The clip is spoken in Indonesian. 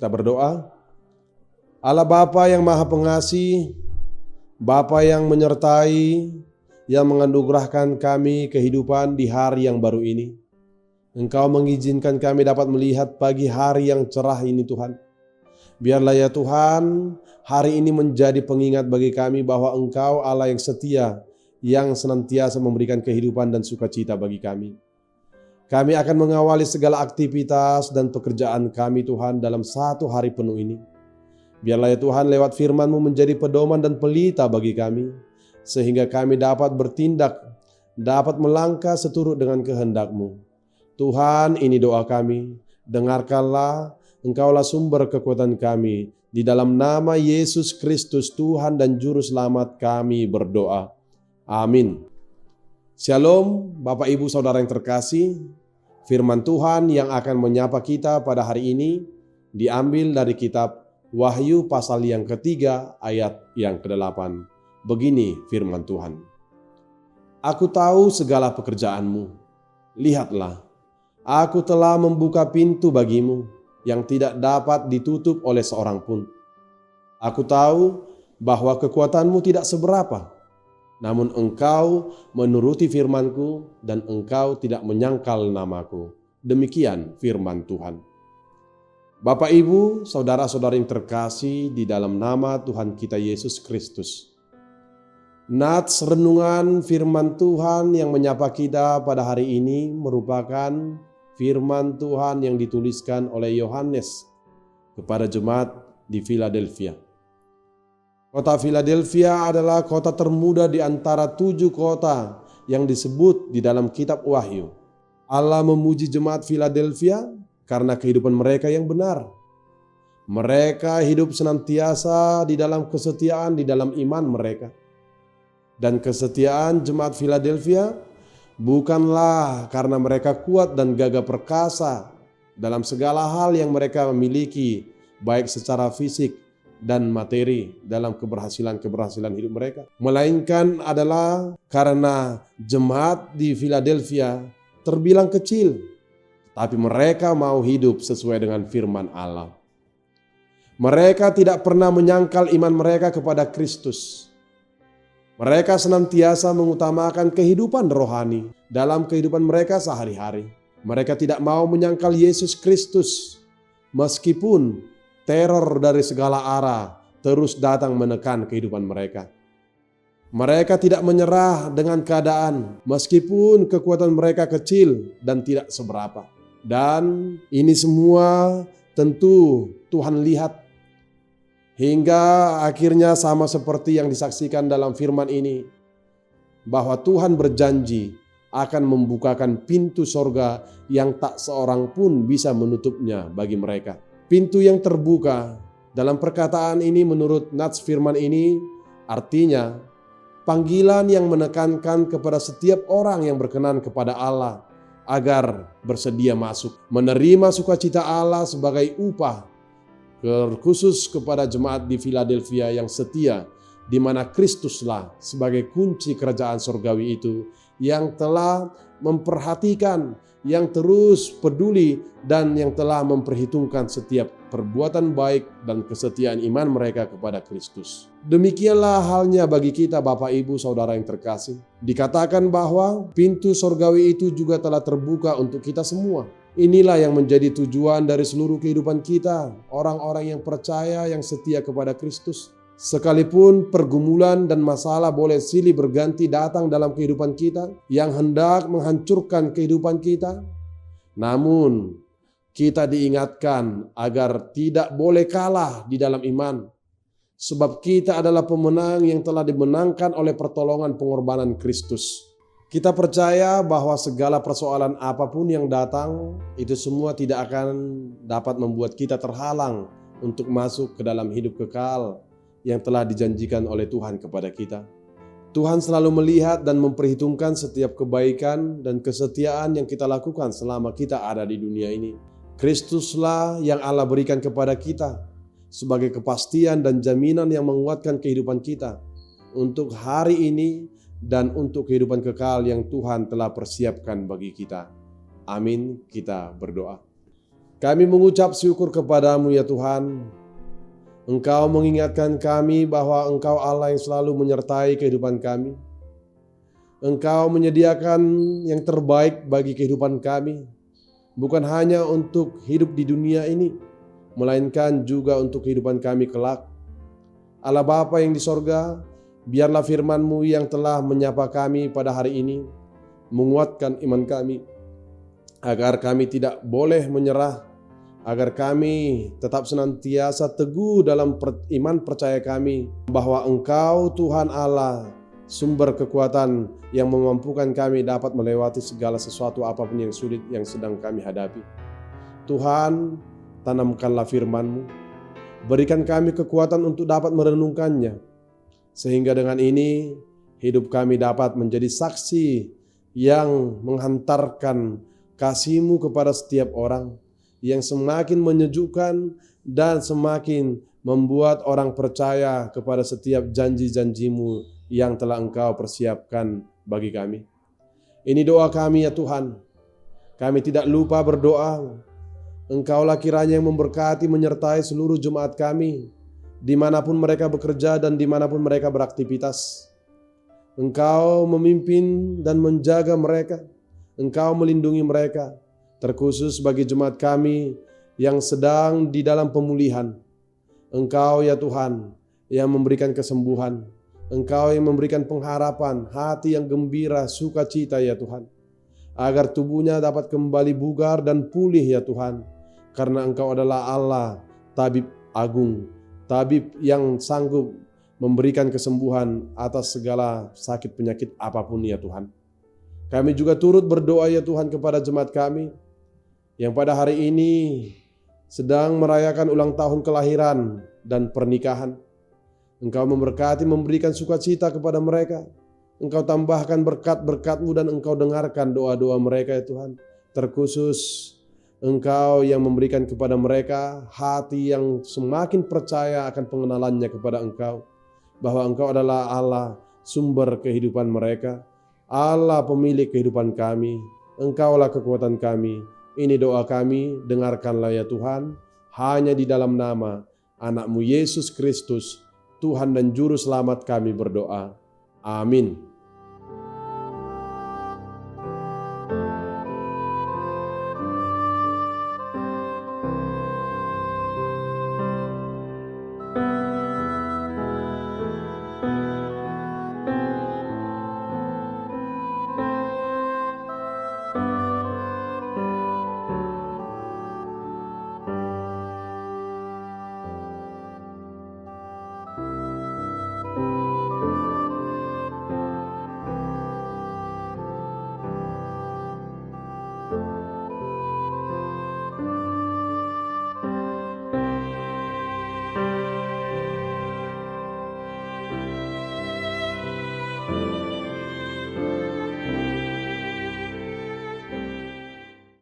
Kita berdoa. Allah Bapa yang Maha Pengasih, Bapa yang menyertai, yang menganugerahkan kami kehidupan di hari yang baru ini. Engkau mengizinkan kami dapat melihat pagi hari yang cerah ini Tuhan. Biarlah ya Tuhan, hari ini menjadi pengingat bagi kami bahwa Engkau Allah yang setia, yang senantiasa memberikan kehidupan dan sukacita bagi kami. Kami akan mengawali segala aktivitas dan pekerjaan kami Tuhan dalam satu hari penuh ini. Biarlah ya Tuhan lewat firman-Mu menjadi pedoman dan pelita bagi kami, sehingga kami dapat bertindak, dapat melangkah seturut dengan kehendak-Mu. Tuhan, ini doa kami, dengarkanlah, Engkaulah sumber kekuatan kami. Di dalam nama Yesus Kristus Tuhan dan Juru Selamat kami berdoa. Amin. Shalom Bapak Ibu Saudara yang terkasih, firman Tuhan yang akan menyapa kita pada hari ini diambil dari kitab Wahyu pasal yang ketiga ayat yang ke-8. Begini firman Tuhan. Aku tahu segala pekerjaanmu. Lihatlah, aku telah membuka pintu bagimu yang tidak dapat ditutup oleh seorang pun. Aku tahu bahwa kekuatanmu tidak seberapa, namun engkau menuruti firmanku dan engkau tidak menyangkal namaku. Demikian firman Tuhan. Bapak, Ibu, saudara-saudara yang terkasih di dalam nama Tuhan kita Yesus Kristus. Nats renungan firman Tuhan yang menyapa kita pada hari ini merupakan firman Tuhan yang dituliskan oleh Yohanes kepada jemaat di Philadelphia. Kota Philadelphia adalah kota termuda di antara 7 kota yang disebut di dalam kitab Wahyu. Allah memuji jemaat Philadelphia karena kehidupan mereka yang benar. Mereka hidup senantiasa di dalam kesetiaan di dalam iman mereka. Dan kesetiaan jemaat Philadelphia bukanlah karena mereka kuat dan gagah perkasa dalam segala hal yang mereka miliki, baik secara fisik dan materi dalam keberhasilan hidup mereka. Melainkan adalah karena jemaat di Philadelphia terbilang kecil, tapi mereka mau hidup sesuai dengan firman Allah. Mereka tidak pernah menyangkal iman mereka kepada Kristus. Mereka senantiasa mengutamakan kehidupan rohani dalam kehidupan mereka sehari-hari. Mereka tidak mau menyangkal Yesus Kristus, meskipun teror dari segala arah terus datang menekan kehidupan mereka. Mereka tidak menyerah dengan keadaan, meskipun kekuatan mereka kecil dan tidak seberapa. Dan ini semua tentu Tuhan lihat, hingga akhirnya sama seperti yang disaksikan dalam firman ini, bahwa Tuhan berjanji akan membukakan pintu sorga yang tak seorang pun bisa menutupnya bagi mereka. Pintu yang terbuka dalam perkataan ini menurut nats firman ini artinya panggilan yang menekankan kepada setiap orang yang berkenan kepada Allah agar bersedia masuk, menerima sukacita Allah sebagai upah, terkhusus kepada jemaat di Philadelphia yang setia, di mana Kristuslah sebagai kunci kerajaan surgawi itu yang telah memperhatikan, yang terus peduli dan yang telah memperhitungkan setiap perbuatan baik dan kesetiaan iman mereka kepada Kristus. Demikianlah halnya bagi kita Bapak Ibu Saudara yang terkasih. Dikatakan bahwa pintu surgawi itu juga telah terbuka untuk kita semua. Inilah yang menjadi tujuan dari seluruh kehidupan kita, orang-orang yang percaya, yang setia kepada Kristus. Sekalipun pergumulan dan masalah boleh silih berganti datang dalam kehidupan kita yang hendak menghancurkan kehidupan kita, namun kita diingatkan agar tidak boleh kalah di dalam iman, sebab kita adalah pemenang yang telah dimenangkan oleh pertolongan pengorbanan Kristus. Kita percaya bahwa segala persoalan apapun yang datang, itu semua tidak akan dapat membuat kita terhalang untuk masuk ke dalam hidup kekal yang telah dijanjikan oleh Tuhan kepada kita. Tuhan selalu melihat dan memperhitungkan setiap kebaikan dan kesetiaan yang kita lakukan selama kita ada di dunia ini. Kristuslah yang Allah berikan kepada kita sebagai kepastian dan jaminan yang menguatkan kehidupan kita untuk hari ini dan untuk kehidupan kekal yang Tuhan telah persiapkan bagi kita. Amin, kita berdoa. Kami mengucap syukur kepadamu ya Tuhan. Engkau mengingatkan kami bahwa Engkau Allah yang selalu menyertai kehidupan kami. Engkau menyediakan yang terbaik bagi kehidupan kami, bukan hanya untuk hidup di dunia ini, melainkan juga untuk kehidupan kami kelak. Allah Bapa yang di sorga, biarlah firman-Mu yang telah menyapa kami pada hari ini, menguatkan iman kami, agar kami tidak boleh menyerah, agar kami tetap senantiasa teguh dalam iman percaya kami, bahwa Engkau Tuhan Allah, sumber kekuatan yang memampukan kami dapat melewati segala sesuatu apapun yang sulit yang sedang kami hadapi. Tuhan, tanamkanlah firman-Mu, berikan kami kekuatan untuk dapat merenungkannya, sehingga dengan ini hidup kami dapat menjadi saksi yang menghantarkan kasih-Mu kepada setiap orang, yang semakin menyejukkan dan semakin membuat orang percaya kepada setiap janji-janji-Mu yang telah Engkau persiapkan bagi kami. Ini doa kami ya Tuhan. Kami tidak lupa berdoa. Engkaulah kiranya yang memberkati menyertai seluruh jemaat kami, dimanapun mereka bekerja dan dimanapun mereka beraktivitas. Engkau memimpin dan menjaga mereka. Engkau melindungi mereka, terkhusus bagi jemaat kami yang sedang di dalam pemulihan. Engkau ya Tuhan yang memberikan kesembuhan. Engkau yang memberikan pengharapan, hati yang gembira, sukacita ya Tuhan. Agar tubuhnya dapat kembali bugar dan pulih ya Tuhan. Karena Engkau adalah Allah, tabib agung, tabib yang sanggup memberikan kesembuhan atas segala sakit penyakit apapun ya Tuhan. Kami juga turut berdoa ya Tuhan kepada jemaat kami yang pada hari ini sedang merayakan ulang tahun kelahiran dan pernikahan. Engkau memberkati, memberikan sukacita kepada mereka. Engkau tambahkan berkat-berkat-Mu dan Engkau dengarkan doa-doa mereka ya Tuhan. Terkhusus Engkau yang memberikan kepada mereka hati yang semakin percaya akan pengenalannya kepada Engkau. Bahwa Engkau adalah Allah, sumber kehidupan mereka. Allah pemilik kehidupan kami. Engkaulah kekuatan kami. Ini doa kami, dengarkanlah ya Tuhan. Hanya di dalam nama Anak-Mu Yesus Kristus, Tuhan dan Juru Selamat kami berdoa. Amin.